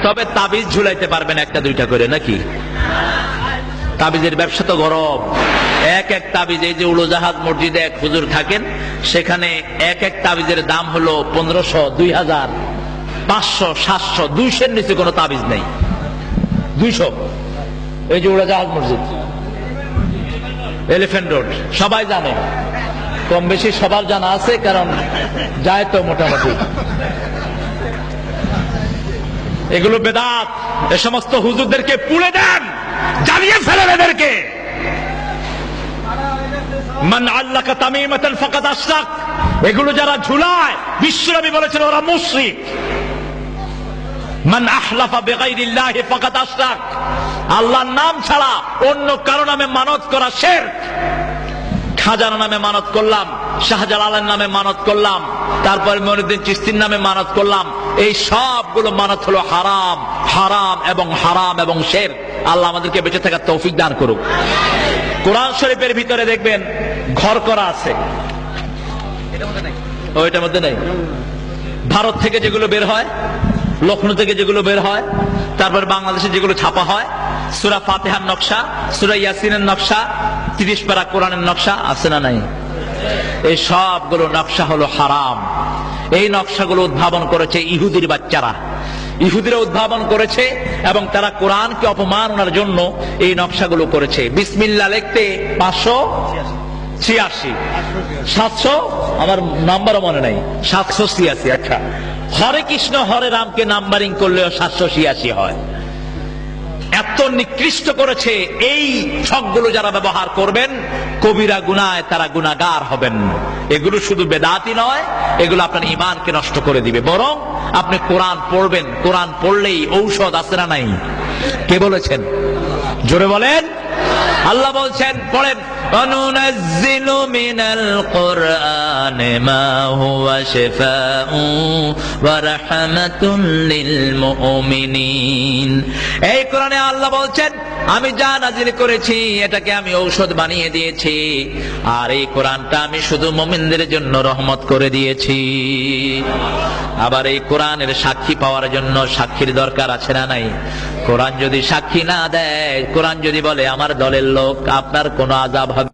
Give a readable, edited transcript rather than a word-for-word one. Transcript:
তবে তাবিজ ঝুলাইতে পারবেন একটা দুইটা করে, নাকি? তাবিজের ব্যবসা তো গরম। এক এক তাবিজ, এই যে উড়োজাহাজ মসজিদে এক হুজুর থাকেন, সেখানে এক এক তাবিজের দাম হলো 1500, 2000, 500, 700, 200-এর নিচে কোনো তাবিজ নেই। 200। এই যে উড়োজাহাজ মসজিদ, এলিফ্যান্ট রোড, সবাই জানে, কম বেশি সবার জানা আছে, কারণ যায় তো মোটামুটি। এগুলো বেদাত। এ সমস্ত হুজুরদেরকে পুড়ে দেন, জ্বালিয়ে ফেলেন এদেরকে। মান আল্লাকা তামিমাতান ফাকাদ আশরাক। এগুলো যারা ঝুলায়, বিশ্বনবী বলেছেন ওরা মুশরিক। মান আহলাফা বিগাইরিল্লাহি ফাকাদ আশরাক। আল্লাহর নাম ছাড়া অন্য কারো নামে মানত করা শিরক। খাজার নামে মানত করলাম, শাহজালালের নামে মানত করলাম, তারপর মঈনুদ্দিন চিশতির নামে মানত করলাম, এই সবগুলো মানত হলো হারাম, হারাম এবং হারাম এবং শিরক। আল্লাহ আমাদেরকে বেঁচে থাকার তৌফিক দান করুক। কোরআন শরীফের ভিতরে দেখবেন ঘর করা আছে, ওইটার মধ্যে নাই। ভারত থেকে যেগুলো বের হয়, লখনৌ থেকে যেগুলো বের হয়, তারপর বাংলাদেশে যেগুলো ছাপা হয়, সূরা ফাতিহার নকশা, সূরা ইয়াসিনের নকশা, 30 পারা কোরআনের নকশা আছে না নাই? এই সবগুলো নকশা হলো হারাম। এই নকশাগুলো উদ্ভাবন করেছে ইহুদির বাচ্চারা। ইহুদিরা উদ্ভাবন করেছে এবং তারা কোরআনকে অপমাননার জন্য এই নকশাগুলো করেছে। বিসমিল্লাহ লিখতে 586, 700, আমার নাম্বারও মনে নাই, 786। আচ্ছা, হরে কৃষ্ণ হরে রামকে নাম্বারিং করলেও 786 হয়। এত নিকৃষ্ট করেছে। এই ছকগুলো যারা ব্যবহার করবেন, কবিরা গুনায় তারা গুনাহগার হবেন। এগুলো শুধু বেদাতই নয়, এগুলো আপনার ঈমানকে নষ্ট করে দিবে। বরং আপনি কোরআন পড়বেন, কোরআন পড়লেই ঔষধ আছে না নাই? কে বলেছেন? জোরে বলেন। আল্লাহ বলছেন, পড়েন, অনুনাজ্জিলু মিনাল কুরআনি মা হুয়া শিফাউ ওয়া রাহমাতুল লিল মুমিনিন। এই কোরআনে আল্লাহ বলছেন, আমি যা নাজিল করেছি এটাকে আমি ঔষধ বানিয়ে দিয়েছি, আর এই কোরআনটা আমি শুধু মুমিনদের জন্য রহমত করে দিয়েছি। আবার এই কোরআনের সাক্ষী পাওয়ার জন্য সাক্ষীর দরকার আছে না নাই? কোরআন যদি সাক্ষী না দেয়, কোরআন যদি বলে আমার দলের লোক, আপনার কোনো আযাব হবে